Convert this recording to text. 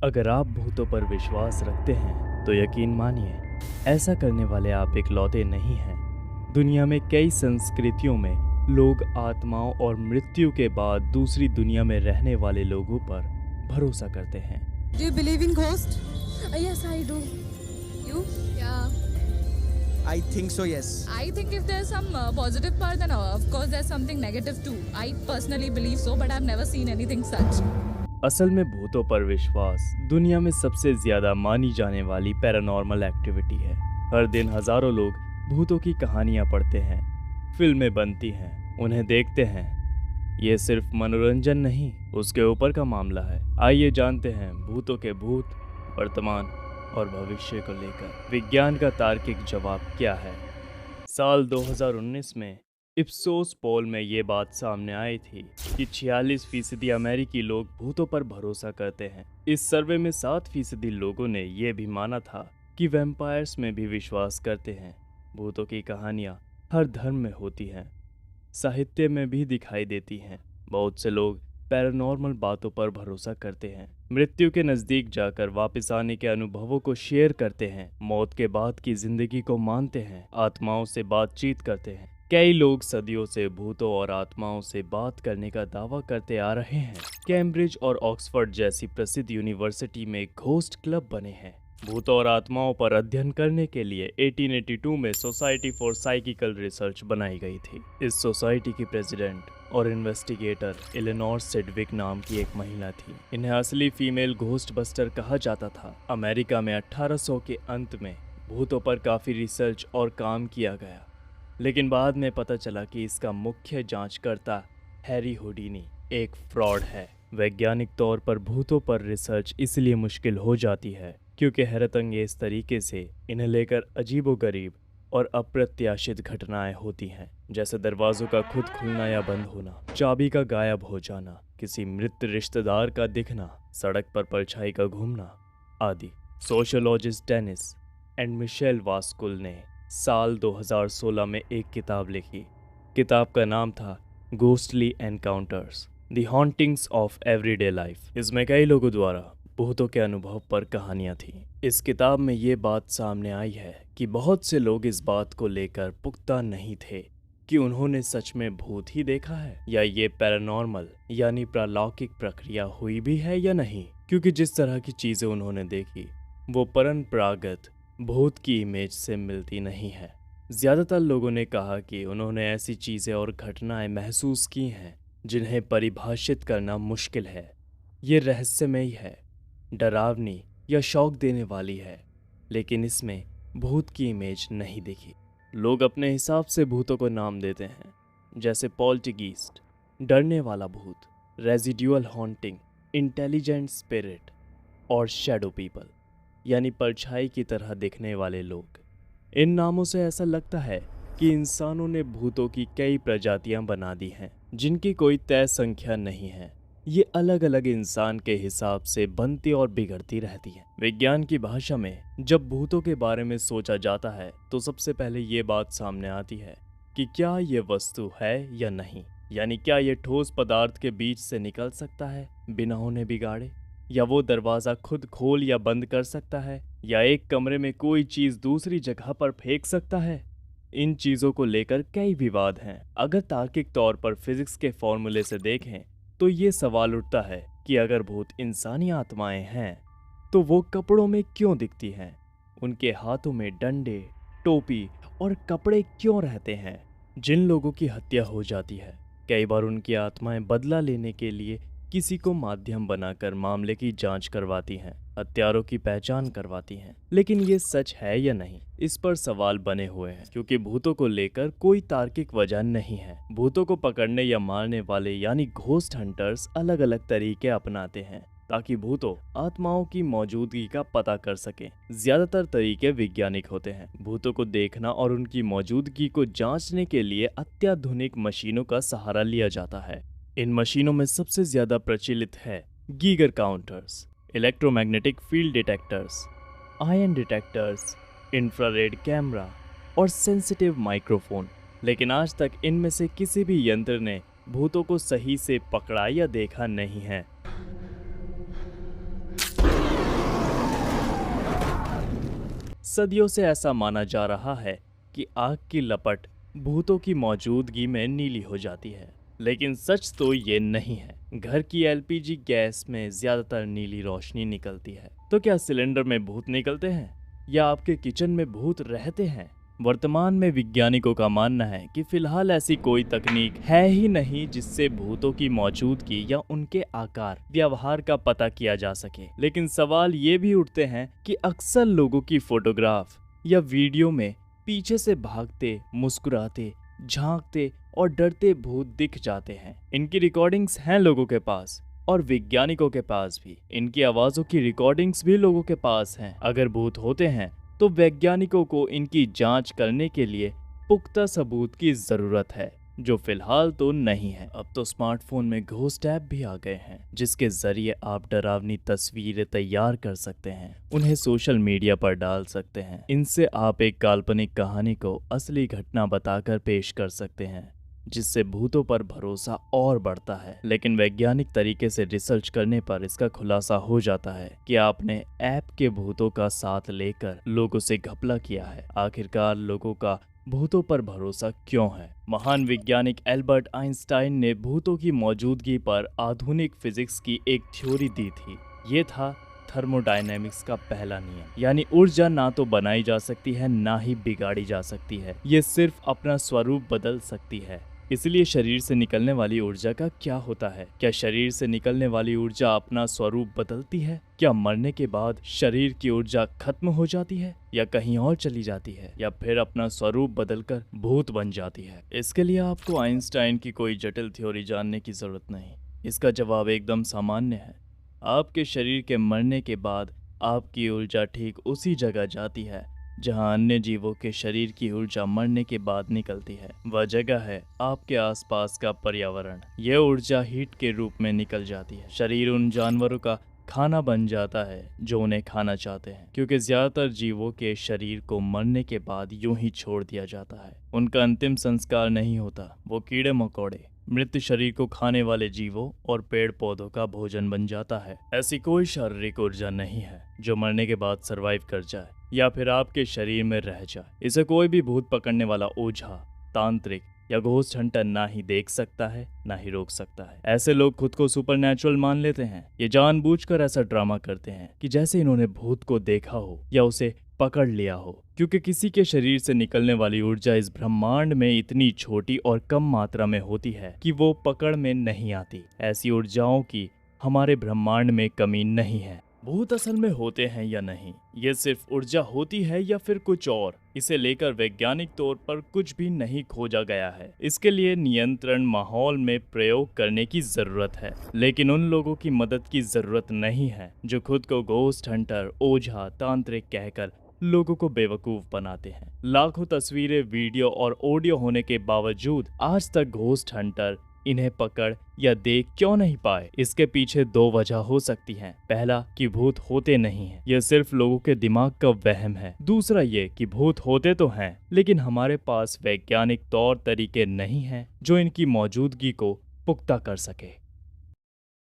अगर आप भूतों पर विश्वास रखते हैं तो यकीन मानिए, ऐसा करने वाले आप इकलौते नहीं हैं। दुनिया में कई संस्कृतियों में लोग आत्माओं और मृत्यु के बाद दूसरी दुनिया में रहने वाले लोगों पर भरोसा करते हैं। Do you believe in ghosts? Yes, I do. You? Yeah. I think so, yes. I think if there's some positive part, then of course there's something negative too. I personally believe so, but I've never seen anything such. असल में भूतों पर विश्वास दुनिया में सबसे ज्यादा मानी जाने वाली पैरानॉर्मल एक्टिविटी है। हर दिन हजारों लोग भूतों की कहानियां पढ़ते हैं, फिल्में बनती हैं, उन्हें देखते हैं। ये सिर्फ मनोरंजन नहीं, उसके ऊपर का मामला है। आइए जानते हैं भूतों के भूत, वर्तमान और भविष्य को लेकर विज्ञान का तार्किक जवाब क्या है। साल 2019 में इप्सोस पोल में ये बात सामने आई थी कि 46% अमेरिकी लोग भूतों पर भरोसा करते हैं। इस सर्वे में 7% लोगों ने ये भी माना था कि वैम्पायर्स में भी विश्वास करते हैं। भूतों की कहानियाँ हर धर्म में होती हैं, साहित्य में भी दिखाई देती हैं। बहुत से लोग पैरानॉर्मल बातों पर भरोसा करते हैं, मृत्यु के नज़दीक जाकर वापस आने के अनुभवों को शेयर करते हैं, मौत के बाद की जिंदगी को मानते हैं, आत्माओं से बातचीत करते हैं। कई लोग सदियों से भूतों और आत्माओं से बात करने का दावा करते आ रहे हैं। कैम्ब्रिज और ऑक्सफोर्ड जैसी प्रसिद्ध यूनिवर्सिटी में घोस्ट क्लब बने हैं। भूतों और आत्माओं पर अध्ययन करने के लिए 1882 में सोसाइटी फॉर साइकिकल रिसर्च बनाई गई थी। इस सोसाइटी की प्रेसिडेंट और इन्वेस्टिगेटर एलेनोर सिडविक नाम की एक महिला थी। इन्हें असली फीमेल घोस्ट बस्टर कहा जाता था। अमेरिका में 1800 के अंत में भूतों पर काफ़ी रिसर्च और काम किया गया, लेकिन बाद में पता चला कि इसका मुख्य जांचकर्ता हैरी हुडीनी एक फ्रॉड है। वैज्ञानिक तौर पर भूतों पर रिसर्च इसलिए मुश्किल हो जाती है क्योंकि हैरतअंगेज तरीके से इन्हें लेकर अजीबोगरीब और अप्रत्याशित घटनाएं होती हैं, जैसे दरवाजों का खुद खुलना या बंद होना, चाबी का गायब हो जाना, किसी मृत रिश्तेदार का दिखना, सड़क पर परछाई का घूमना आदि। सोशियोलॉजिस्ट डेनिस एंड मिशेल वास्कुल ने साल 2016 में एक किताब लिखी। किताब का नाम था ghostly encounters, the hauntings of everyday life. इसमें कई लोगों द्वारा भूतों के अनुभव पर कहानियां थीं। इस किताब में ये बात सामने आई है कि बहुत से लोग इस बात को लेकर पुख्ता नहीं थे कि उन्होंने सच में भूत ही देखा है या ये पैरानॉर्मल यानी प्रालौकिक प्रक्रिया हुई भी है या नहीं, क्योंकि जिस तरह की चीजें उन्होंने देखी वो परंपरागत भूत की इमेज से मिलती नहीं है। ज्यादातर लोगों ने कहा कि उन्होंने ऐसी चीजें और घटनाएं महसूस की हैं जिन्हें परिभाषित करना मुश्किल है। ये रहस्यमयी है, डरावनी या शौक देने वाली है, लेकिन इसमें भूत की इमेज नहीं दिखी। लोग अपने हिसाब से भूतों को नाम देते हैं, जैसे पॉल्टरगीस्ट डरने वाला भूत, रेजिडुअल हॉन्टिंग इंटेलिजेंट स्पिरिट और शैडो पीपल यानी परछाई की तरह दिखने वाले लोग। इन नामों से ऐसा लगता है कि इंसानों ने भूतों की कई प्रजातियां बना दी हैं जिनकी कोई तय संख्या नहीं है। ये अलग अलग इंसान के हिसाब से बनती और बिगड़ती रहती हैं। विज्ञान की भाषा में जब भूतों के बारे में सोचा जाता है तो सबसे पहले ये बात सामने आती है कि क्या ये वस्तु है या नहीं, यानी क्या ये ठोस पदार्थ के बीच से निकल सकता है बिना उन्हें बिगाड़े, या वो दरवाजा खुद खोल या बंद कर सकता है, या एक कमरे में कोई चीज दूसरी जगह पर फेंक सकता है। इन चीजों को लेकर कई विवाद हैं। अगर तार्किक तौर पर फिजिक्स के फॉर्मूले से देखें तो ये सवाल उठता है कि अगर भूत इंसानी आत्माएं हैं तो वो कपड़ों में क्यों दिखती हैं, उनके हाथों में डंडे, टोपी और कपड़े क्यों रहते हैं। जिन लोगों की हत्या हो जाती है, कई बार उनकी आत्माएं बदला लेने के लिए किसी को माध्यम बनाकर मामले की जांच करवाती हैं, हत्यारों की पहचान करवाती हैं। लेकिन ये सच है या नहीं, इस पर सवाल बने हुए हैं, क्योंकि भूतों को लेकर कोई तार्किक वजह नहीं है। भूतों को पकड़ने या मारने वाले यानी घोस्ट हंटर्स अलग अलग तरीके अपनाते हैं ताकि भूतों आत्माओं की मौजूदगी का पता कर सकें। ज्यादातर तरीके वैज्ञानिक होते हैं। भूतों को देखना और उनकी मौजूदगी को जांचने के लिए अत्याधुनिक मशीनों का सहारा लिया जाता है। इन मशीनों में सबसे ज्यादा प्रचलित है Geiger counters, electromagnetic field detectors, ion detectors, infrared camera और सेंसिटिव माइक्रोफोन। लेकिन आज तक इनमें से किसी भी यंत्र ने भूतों को सही से पकड़ा या देखा नहीं है। सदियों से ऐसा माना जा रहा है कि आग की लपट भूतों की मौजूदगी में नीली हो जाती है, लेकिन सच तो ये नहीं है। घर की एलपीजी गैस में ज्यादातर नीली रोशनी निकलती है। तो क्या सिलेंडर में भूत निकलते हैं या आपके किचन में भूत रहते हैं? वर्तमान में वैज्ञानिकों का मानना है कि फिलहाल ऐसी कोई तकनीक है ही नहीं जिससे भूतों की मौजूदगी या उनके आकार, व्यवहार का पता किया जा सके। लेकिन सवाल ये भी उठते हैं कि अक्सर लोगों की फोटोग्राफ या वीडियो में पीछे से भागते, मुस्कुराते, झांकते और डरते भूत दिख जाते हैं। इनकी रिकॉर्डिंग्स हैं लोगों के पास और वैज्ञानिकों के पास भी। इनकी आवाजों की रिकॉर्डिंग्स भी लोगों के पास हैं। अगर भूत होते हैं तो वैज्ञानिकों को इनकी जांच करने के लिए पुख्ता सबूत की जरूरत है, जो फिलहाल तो नहीं है। अब तो स्मार्टफोन में घोस्ट ऐप भी आ गए हैं, जिसके जरिए आप डरावनी तस्वीरें तैयार कर सकते हैं, उन्हें सोशल मीडिया पर डाल सकते हैं। इनसे आप एक काल्पनिक कहानी को असली घटना बताकर पेश कर सकते हैं, जिससे भूतों पर भरोसा और बढ़ता है। लेकिन वैज्ञानिक तरीके से रिसर्च करने पर इसका खुलासा हो जाता है कि आपने ऐप के भूतों का साथ लेकर लोगों से घपला किया है। आखिरकार लोगों का भूतों पर भरोसा क्यों है? महान वैज्ञानिक एल्बर्ट आइंस्टाइन ने भूतों की मौजूदगी पर आधुनिक फिजिक्स की एक थ्योरी दी थी। ये था थर्मोडायनेमिक्स का पहला नियम, यानी ऊर्जा ना तो बनाई जा सकती है ना ही बिगाड़ी जा सकती है, ये सिर्फ अपना स्वरूप बदल सकती है। इसलिए शरीर से निकलने वाली ऊर्जा का क्या होता है? क्या शरीर से निकलने वाली ऊर्जा अपना स्वरूप बदलती है? क्या मरने के बाद शरीर की ऊर्जा खत्म हो जाती है या कहीं और चली जाती है, या फिर अपना स्वरूप बदलकर भूत बन जाती है? इसके लिए आपको आइंस्टाइन की कोई जटिल थ्योरी जानने की जरूरत नहीं। इसका जवाब एकदम सामान्य है। आपके शरीर के मरने के बाद आपकी ऊर्जा ठीक उसी जगह जाती है जहां अन्य जीवों के शरीर की ऊर्जा मरने के बाद निकलती है। वह जगह है आपके आसपास का पर्यावरण। यह ऊर्जा हीट के रूप में निकल जाती है। शरीर उन जानवरों का खाना बन जाता है जो उन्हें खाना चाहते हैं, क्योंकि ज्यादातर जीवों के शरीर को मरने के बाद यूं ही छोड़ दिया जाता है। उनका अंतिम संस्कार नहीं होता। वो कीड़े मकोड़े, मृत शरीर को खाने वाले जीवों और पेड़ पौधों का भोजन बन जाता है। ऐसी कोई शारीरिक ऊर्जा नहीं है जो मरने के बाद सरवाइव कर जाए या फिर आपके शरीर में रह जाए। इसे कोई भी भूत पकड़ने वाला ओझा, तांत्रिक या घोस्ट हंटर ना ही देख सकता है ना ही रोक सकता है। ऐसे लोग खुद को सुपरनैचुरल मान लेते हैं। ये जानबूझकर ऐसा ड्रामा करते हैं कि जैसे इन्होंने भूत को देखा हो या उसे पकड़ लिया हो, क्योंकि किसी के शरीर से निकलने वाली ऊर्जा इस ब्रह्मांड में इतनी छोटी और कम मात्रा में होती है कि वो पकड़ में नहीं आती। ऐसी ऊर्जाओं की हमारे ब्रह्मांड में कमी नहीं है। भूत असल में होते हैं या नहीं, ये सिर्फ ऊर्जा होती है या फिर कुछ और, इसे लेकर वैज्ञानिक तौर पर कुछ भी नहीं खोजा गया है। इसके लिए नियंत्रण माहौल में प्रयोग करने की जरूरत है, लेकिन उन लोगों की मदद की जरूरत नहीं है जो खुद को घोस्ट हंटर, ओझा, तांत्रिक कहकर लोगों को बेवकूफ बनाते हैं। लाखों तस्वीरें, वीडियो और ऑडियो होने के बावजूद आज तक घोस्ट हंटर इन्हें पकड़ या देख क्यों नहीं पाए? इसके पीछे दो वजह हो सकती हैं। पहला कि भूत होते नहीं हैं, यह सिर्फ लोगों के दिमाग का वहम है। दूसरा ये कि भूत होते तो हैं, लेकिन हमारे पास वैज्ञानिक तौर तरीके नहीं हैं जो इनकी मौजूदगी को पुख्ता कर सके।